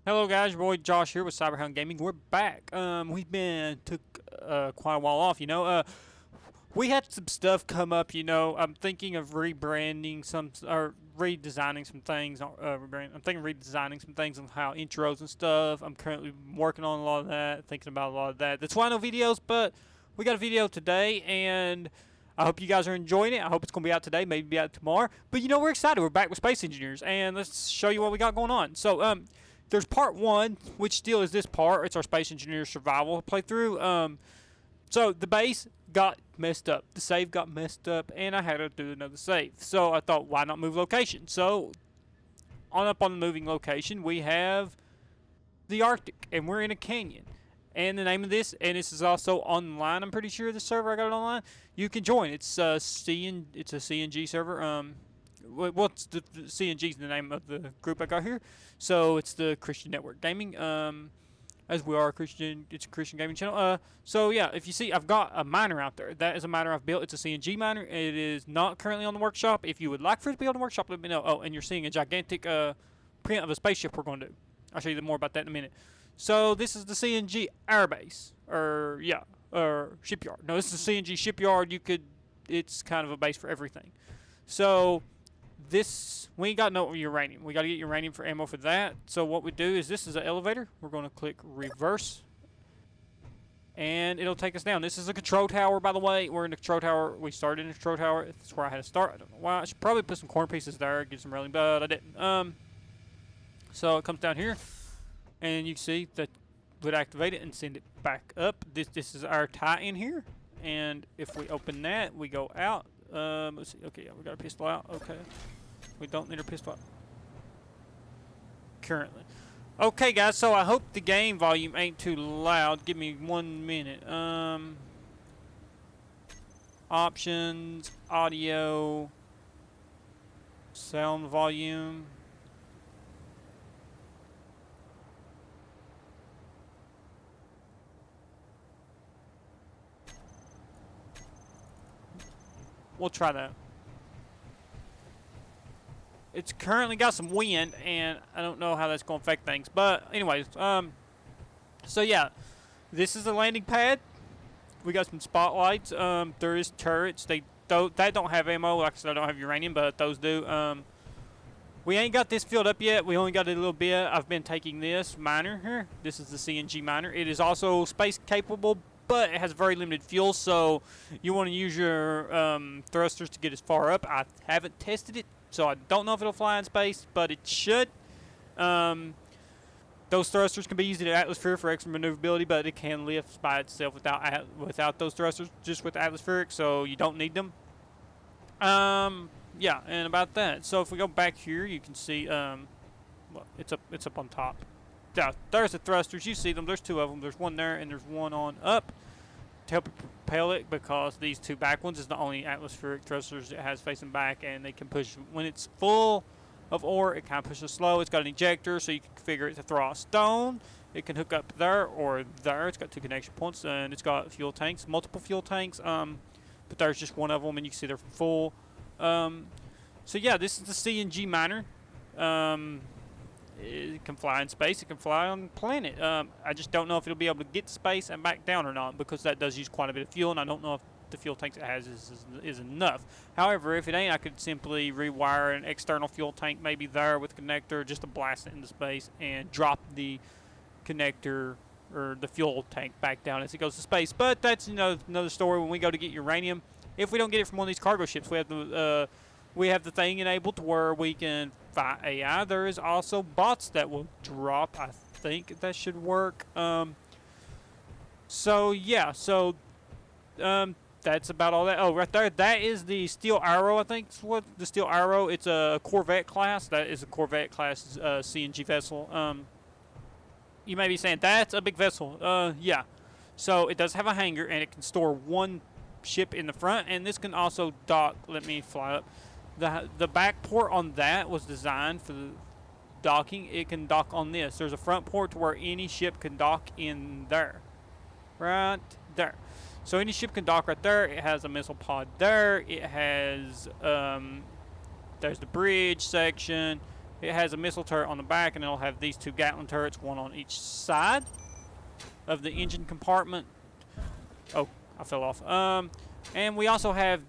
Hello guys, your boy Josh here with Cyberhound Gaming. We're back. We've been took quite a while off, we had some stuff come up, I'm thinking of rebranding some or redesigning some things. I'm thinking of redesigning some things on how intros and stuff. I'm currently working on a lot of that, thinking about a lot of that. That's why no videos, but we got a video today, and I hope you guys are enjoying it. I hope it's gonna be out today, maybe be out tomorrow. But we're excited. We're back with Space Engineers, and let's show you what we got going on. So there's part one, which still is this part. It's our Space Engineer survival playthrough. So the base got messed up. The save got messed up, and I had to do another save. So I thought, why not move location? So on the moving location, we have the Arctic, and we're in a canyon. And the name of this, and this is also online. I'm pretty sure the server I got it online. You can join. It's it's a CNG server. What's the CNG is the name of the group I got here. So it's the Christian Network Gaming. As we are Christian, it's a Christian gaming channel. So yeah, if you see, I've got a miner out there. That is a miner I've built. It's a CNG miner. It is not currently on the workshop. If you would like for it to be on the workshop, let me know. Oh, and you're seeing a gigantic print of a spaceship we're going to do. I'll show you more about that in a minute. So this is the CNG airbase, or shipyard. No, this is the CNG shipyard. It's kind of a base for everything. So we ain't got no uranium. We got to get uranium for ammo for that. So what we do is, this is an elevator. We're going to click reverse, and it'll take us down. This is a control tower, by the way. We're in the control tower. We started in the control tower. That's where I had to start. I don't know why. I should probably put some corn pieces there, get some railing, but I didn't. So it comes down here, and you can see that would activate it and send it back up. This is our tie in here, and if we open that, we go out. Let's see. Okay, yeah, we got a pistol out. Okay, we don't need a pistol out currently. Okay, guys. So I hope the game volume ain't too loud. Give me 1 minute. Options, audio, sound volume. We'll try that. It's currently got some wind, and I don't know how that's going to affect things. But anyways, so yeah, this is the landing pad. We got some spotlights. There is turrets. They don't have ammo. Like I said, I don't have uranium, but those do. We ain't got this filled up yet. We only got a little bit. I've been taking this miner here. This is the CNG miner. It is also space capable, but it has very limited fuel, so you want to use your thrusters to get as far up. I haven't tested it, so I don't know if it'll fly in space, but it should. Those thrusters can be used in the atmosphere for extra maneuverability, but it can lift by itself without those thrusters, just with atmospheric, so you don't need them. Yeah, and about that. So if we go back here, you can see well, it's up on top. Yeah, there's the thrusters. You see them. There's two of them. There's one there, and there's one on up to help it propel it, because these two back ones is the only atmospheric thrusters it has facing back, and they can push when it's full of ore. It kind of pushes slow. It's got an ejector, so you can configure it to throw a stone. It can hook up there or there. It's got two connection points, and it's got fuel tanks, multiple fuel tanks. But there's just one of them, and you can see they're full. So yeah, this is the CNG miner. It can fly in space. It can fly on the planet. I just don't know if it'll be able to get to space and back down or not, because that does use quite a bit of fuel, and I don't know if the fuel tanks it has is enough. However, if it ain't, I could simply rewire an external fuel tank maybe there with a connector just to blast it into space and drop the connector or the fuel tank back down as it goes to space. But that's another story. When we go to get uranium, if we don't get it from one of these cargo ships, we have the thing enabled to where we can fight AI. There is also bots that will drop. I think that should work. So yeah, that's about all that. Oh, right there, that is the Steel Arrow. I think it's what the Steel Arrow. It's a Corvette class. That is a Corvette class CNG vessel. You may be saying that's a big vessel. Yeah. So it does have a hangar, and it can store one ship in the front, and this can also dock. Let me fly up. The back port on that was designed for the docking. It can dock on this. There's a front port to where any ship can dock in there. Right there. So any ship can dock right there. It has a missile pod there. It has there's the bridge section. It has a missile turret on the back, and it'll have these 2 Gatling turrets, one on each side of the engine compartment. Oh, I fell off. And we also have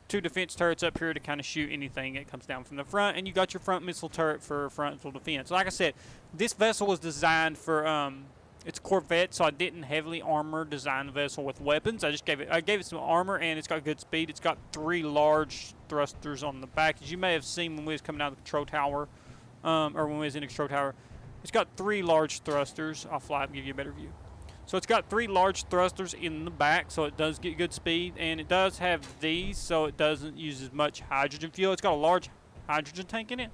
2 defense turrets up here to kind of shoot anything that comes down from the front, and you got your front missile turret for frontal defense. Like I said, this vessel was designed for it's a Corvette, so I didn't heavily armor design the vessel with weapons. I gave it some armor, and it's got good speed. It's got 3 large thrusters on the back, as you may have seen when we was coming out of the control tower, or when we was in the control tower. It's got 3 large thrusters. I'll fly up and give you a better view. So it's got 3 large thrusters in the back, so it does get good speed, and it does have these, so it doesn't use as much hydrogen fuel. It's got a large hydrogen tank in it.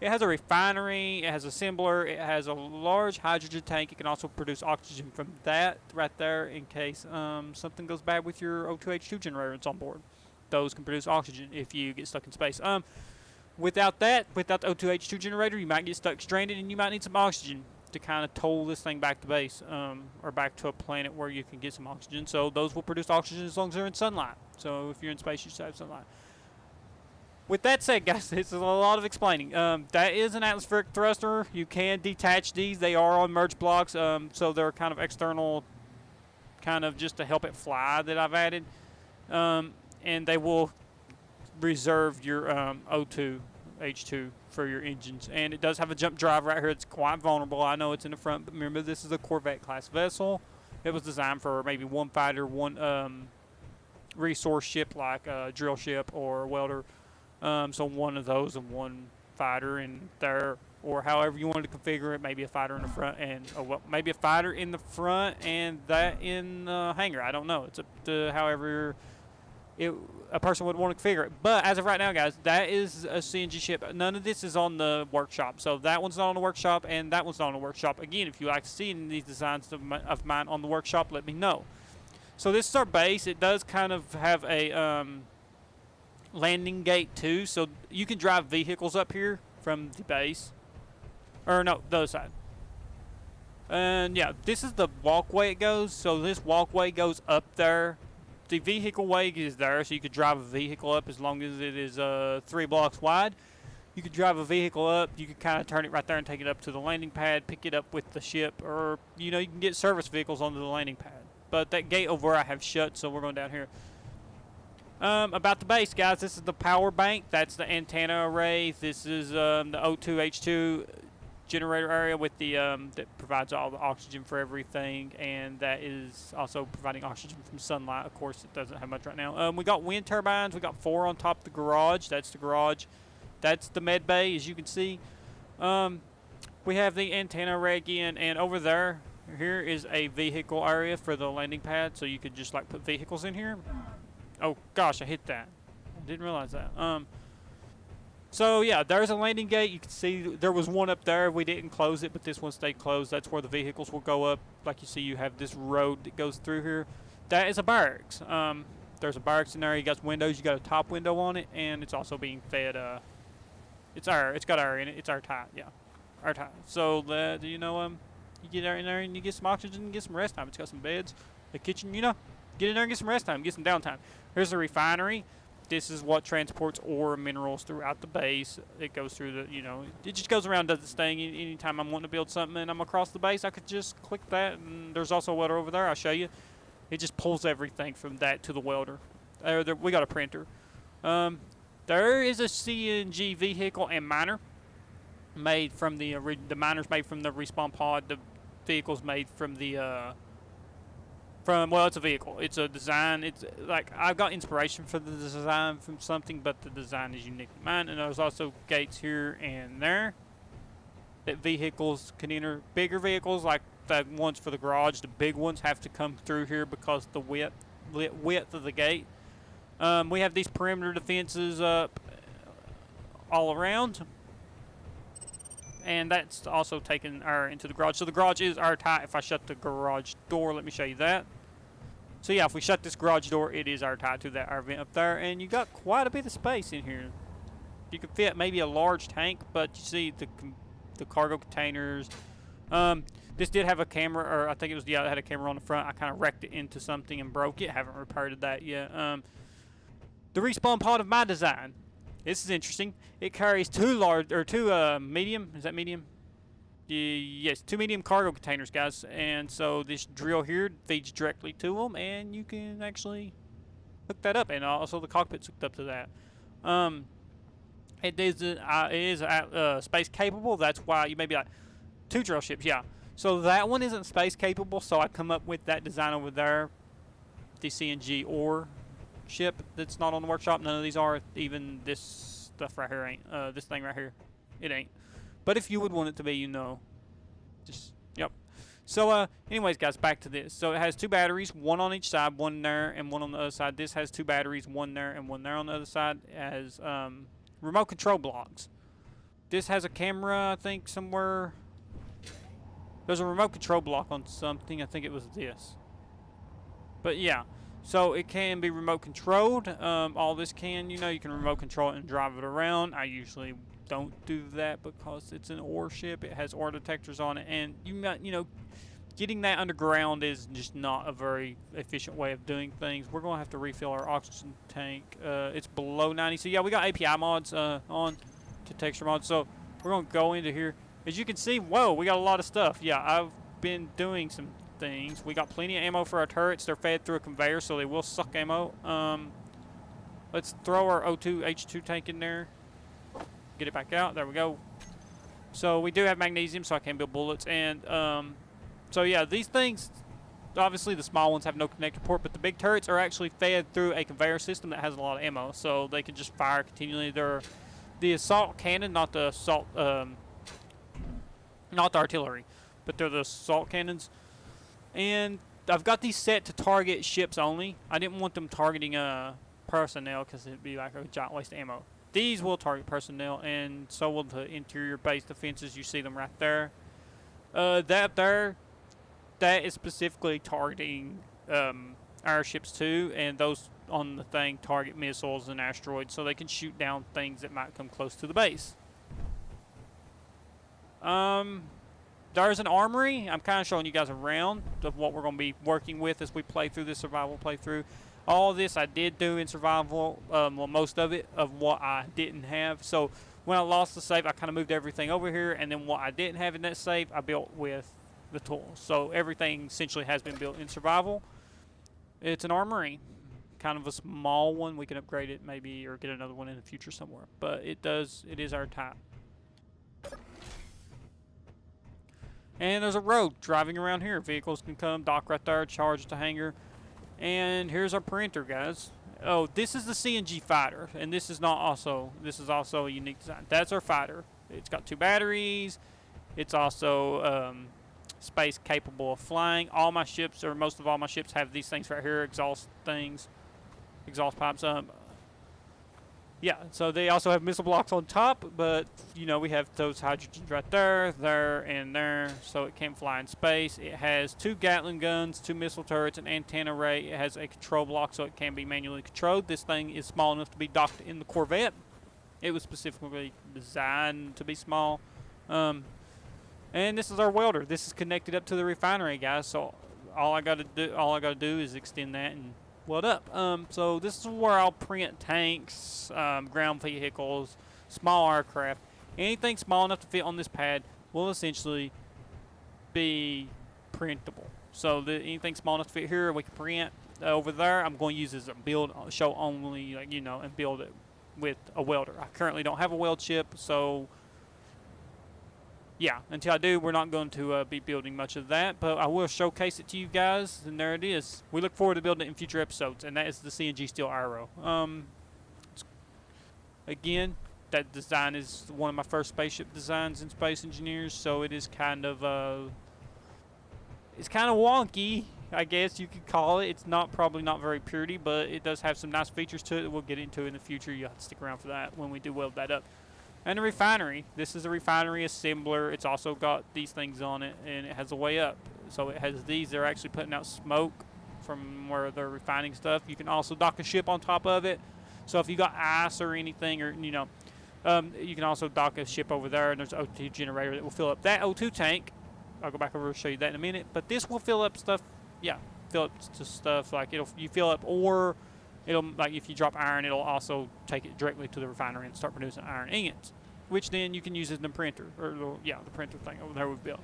It has a refinery, it has a assembler, it has a large hydrogen tank. It can also produce oxygen from that right there in case something goes bad with your O2H2 generator that's on board. Those can produce oxygen if you get stuck in space. Without the O2H2 generator, you might get stuck stranded, and you might need some oxygen to kind of tow this thing back to base, or back to a planet where you can get some oxygen. So those will produce oxygen as long as they're in sunlight. So if you're in space, you should have sunlight. With that said, guys, this is a lot of explaining. That is an atmospheric thruster. You can detach these. They are on merge blocks, so they're kind of external, kind of just to help it fly that I've added. And they will reserve your O2H2 for your engines. And it does have a jump drive right here. It's quite vulnerable. I know it's in the front, but remember, this is a Corvette class vessel. It was designed for maybe one fighter, one resource ship like a drill ship or a welder. So one of those and one fighter in there, or however you wanted to configure it. Maybe a fighter in the front and maybe a fighter in the front and that in the hangar. I don't know. It's up to however a person would want to configure it. But as of right now, guys, that is a CNG ship. None of this is on the workshop. So that one's not on the workshop, and that one's not on the workshop. Again, if you like to see any of these designs of mine on the workshop, let me know. So this is our base. It does kind of have a landing gate too, so you can drive vehicles up here from the base, or no, the other side. And yeah, this is the walkway it goes. So this walkway goes up there. The vehicle way is there, so you could drive a vehicle up as long as it is 3 blocks wide. You could drive a vehicle up. You could kind of turn it right there and take it up to the landing pad, pick it up with the ship, or you can get service vehicles onto the landing pad. But that gate over I have shut, so we're going down here. About the base, guys, this is the power bank. That's the antenna array. This is the O2H2 generator area with the that provides all the oxygen for everything, and that is also providing oxygen from sunlight. Of course, it doesn't have much right now. We got wind turbines. We got 4 on top of the garage. That's the garage. That's the med bay, as you can see. We have the antenna array again, and over there, here is a vehicle area for the landing pad, so you could just like put vehicles in here. Oh gosh, I hit that. I didn't realize that. So yeah, there's a landing gate. You can see there was one up there. We didn't close it, but this one stayed closed. That's where the vehicles will go up. Like you see, you have this road that goes through here. That is a barracks. There's a barracks in there. You got windows. You got a top window on it, and it's also being fed. It's air. It's got air in it. It's airtight. Yeah, airtight. So you get in there and you get some oxygen and get some rest time. It's got some beds, a kitchen. Get in there and get some rest time. Get some downtime. Here's the refinery. This is what transports ore and minerals throughout the base. It goes through it just goes around, does its thing. Anytime I'm wanting to build something and I'm across the base, I could just click that, and there's also a welder over there. I'll show you. It just pulls everything from that to the welder. We got a printer. There is a CNG vehicle and miner made from the miner's made from the respawn pod. The vehicle's made from the it's a vehicle. It's a design. It's like I've got inspiration for the design from something, but the design is unique to mine. And there's also gates here and there that vehicles can enter. Bigger vehicles, like the ones for the garage, the big ones have to come through here because the width of the gate. We have these perimeter defenses up all around. And that's also taking air into the garage. So the garage is airtight. If I shut the garage door, let me show you that. So yeah, if we shut this garage door, it is airtight to that air vent up there. And you got quite a bit of space in here. You could fit maybe a large tank, but you see the cargo containers. This did have a camera, or I think it had a camera on the front. I kind of wrecked it into something and broke it. Haven't repaired that yet. The respawn pod of my design This is interesting. It carries two large or two medium. Is that medium? Yes, two medium cargo containers, guys. And so this drill here feeds directly to them, and you can actually hook that up. And also the cockpit's hooked up to that. Um, it is space capable. That's why you may be like, two drill ships, yeah. So that one isn't space capable. So I come up with that design over there, the CNG ore ship that's not on the workshop. None of these are. Even this stuff right here ain't. This thing right here, it ain't. But if you would want it to be, you know, just yep. So anyways, guys, back to this. So it has two batteries, one on each side, one there and one on the other side. This has two batteries, one there and one there on the other side. It has remote control blocks. This has a camera, I think, somewhere. There's a remote control block on something. I think it was this. But yeah, so it can be remote controlled. All this can, you know, you can remote control it and drive it around. I usually don't do that because it's an ore ship. It has ore detectors on it, and you know, getting that underground is just not a very efficient way of doing things. We're gonna have to refill our oxygen tank. It's below 90. So yeah, we got API mods on to texture mods. So we're gonna go into here. As you can see, whoa, we got a lot of stuff. Yeah, I've been doing some things. We got plenty of ammo for our turrets. They're fed through a conveyor, so they will suck ammo. Let's throw our O2 H2 tank in there. Get it back out. There we go. So we do have magnesium, so I can build bullets. And so yeah, these things, obviously the small ones have no connector port, but the big turrets are actually fed through a conveyor system that has a lot of ammo, so they can just fire continually. They're the assault cannon, not the assault, not the artillery, but they're the assault cannons. And I've got these set to target ships only. I didn't want them targeting personnel because it'd be like a giant waste of ammo. These will target personnel, and so will the interior base defenses. You see them right there. That there, that is specifically targeting our ships too, and those on the thing target missiles and asteroids, so they can shoot down things that might come close to the base. There's an armory. I'm kind of showing you guys around of what we're going to be working with as we play through this survival playthrough. All this I did do in survival, well, most of it of what I didn't have. So when I lost the save, I kind of moved everything over here, and then what I didn't have in that save, I built with the tools. So everything essentially has been built in survival. It's an armory, kind of a small one. We can upgrade it maybe or get another one in the future somewhere. But it is our type. And there's a road driving around here. Vehicles can come, dock right there, charge at the hangar. And here's our printer, guys. Oh, this is the CNG fighter, and this is also a unique design. That's our fighter. It's got two batteries. It's also space capable of flying. All my ships, or most of all my ships, have these things right here, exhaust pipes. Yeah, so they also have missile blocks on top, but, you know, we have those hydrogens right there, there, and there, so it can fly in space. It has two Gatling guns, two missile turrets, an antenna array. It has a control block, so it can be manually controlled. This thing is small enough to be docked in the Corvette. It was specifically designed to be small. And this is our welder. This is connected up to the refinery, guys, so all I gotta do is extend that and weld up. So this is where I'll print tanks, ground vehicles, small aircraft. Anything small enough to fit on this pad will essentially be printable. So anything small enough to fit here, we can print. Over there, I'm going to use as a build show only, like, you know, and build it with a welder. I currently don't have a weld chip, so yeah, until I do, we're not going to be building much of that, but I will showcase it to you guys, and there it is. We look forward to building it in future episodes, and that is the CNG Steel Arrow. Again, that design is one of my first spaceship designs in Space Engineers, so it is kind of it's kind of wonky, I guess you could call it. It's probably not very pretty, but it does have some nice features to it that we'll get into in the future. You have to stick around for that when we do weld that up. And a refinery. This is a refinery assembler. It's also got these things on it, and it has a way up. So it has these. They're actually putting out smoke from where they're refining stuff. You can also dock a ship on top of it. So if you got ice or anything, or you know, you can also dock a ship over there, and there's an O2 generator that will fill up that O2 tank. I'll go back over and show you that in a minute. But this will fill up stuff. Yeah, fill up to stuff like you fill up ore, It'll, like, if you drop iron, it'll also take it directly to the refinery and start producing iron ingots, which then you can use in the printer, or the printer thing over there we've built.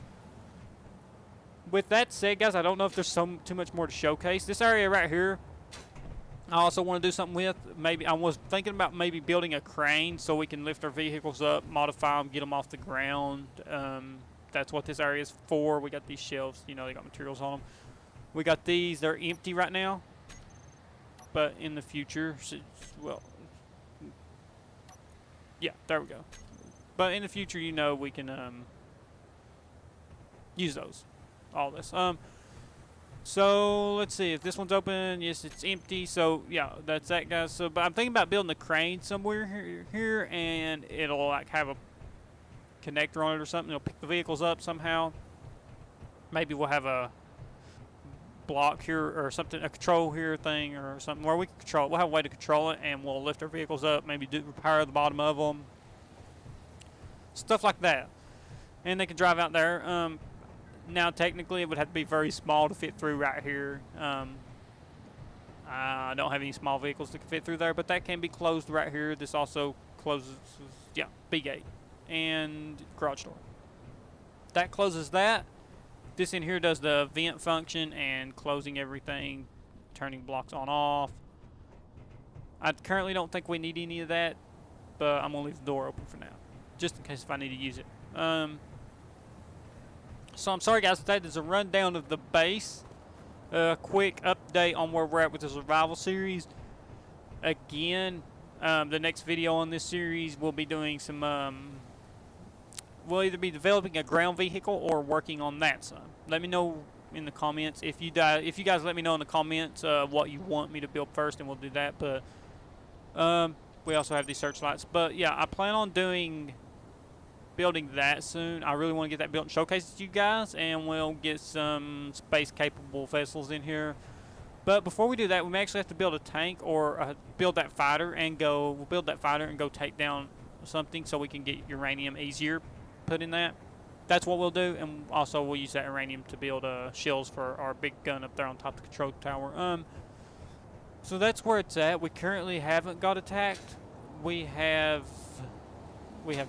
With that said, guys, I don't know if there's too much more to showcase. This area right here, I also want to do something with. Maybe I was thinking about maybe building a crane so we can lift our vehicles up, modify them, get them off the ground. That's what this area is for. We got these shelves, you know, they got materials on them. We got these. They're empty right now, but in the future, well, yeah, there we go. But in the future, you know, we can use those. All this. So let's see if this one's open. Yes, it's empty. So yeah, that's that, guys. So, but I'm thinking about building a crane somewhere here, and it'll like have a connector on it or something. It'll pick the vehicles up somehow. Maybe we'll have a block here or something, a control here thing or something where we can control it. We'll have a way to control it, and we'll lift our vehicles up. Maybe do repair the bottom of them. Stuff like that, and they can drive out there. Now, technically, it would have to be very small to fit through right here. I don't have any small vehicles that can fit through there, but that can be closed right here. This also closes, yeah, B gate and garage door. That closes that. This in here does the vent function and closing everything, turning blocks on off. I currently don't think we need any of that, but I'm gonna leave the door open for now, just in case if I need to use it. So I'm sorry, guys, that is a rundown of the base. Quick update on where we're at with the survival series. Again, the next video on this series we'll be doing some. We'll either be developing a ground vehicle or working on that. So let me know in the comments if you guys let me know in the comments what you want me to build first, and we'll do that. But we also have these searchlights. But yeah, I plan on building that soon. I really want to get that built and showcase it to you guys, and we'll get some space capable vessels in here. But before we do that, we may actually have to build a tank or build that fighter and go take down something so we can get uranium easier put in that. That's what we'll do, and also we'll use that uranium to build shields for our big gun up there on top of the control tower. So that's where it's at. We currently haven't got attacked. We have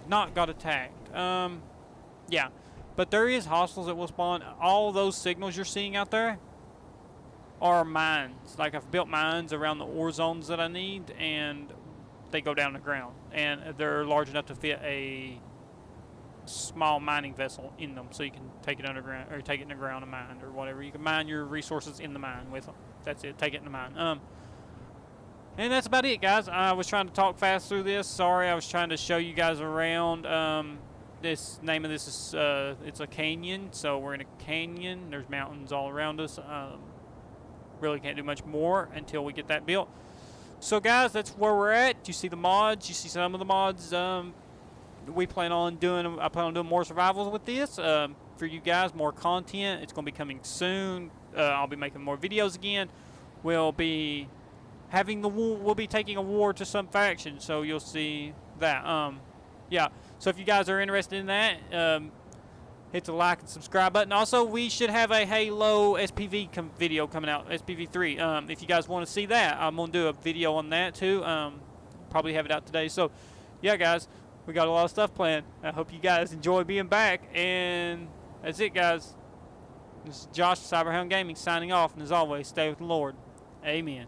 not got attacked. Yeah, but there is hostiles that will spawn. All those signals you're seeing out there are mines. Like, I've built mines around the ore zones that I need, and they go down the ground, and they're large enough to fit a small mining vessel in them, so you can take it underground or take it in the ground and mine or whatever. You can mine your resources in the mine with them. That's it. Take it in the mine. And that's about it, guys. I was trying to talk fast through this. Sorry, I was trying to show you guys around. This name of this is it's a canyon, so we're in a canyon. There's mountains all around us. Really can't do much more until we get that built. So, guys, that's where we're at. You see the mods. You see some of the mods. I plan on doing more survivals with this for you guys. More content. It's going to be coming soon. I'll be making more videos again. We'll be taking a war to some faction, so you'll see that. Yeah, so if you guys are interested in that, hit the like and subscribe button. Also, we should have a Halo SPV video coming out, SPV 3. If you guys want to see that, I'm going to do a video on that too. Probably have it out today. So, yeah, guys, we got a lot of stuff planned. I hope you guys enjoy being back, and that's it, guys. This is Josh, Cyberhound Gaming, signing off, and as always, stay with the Lord. Amen.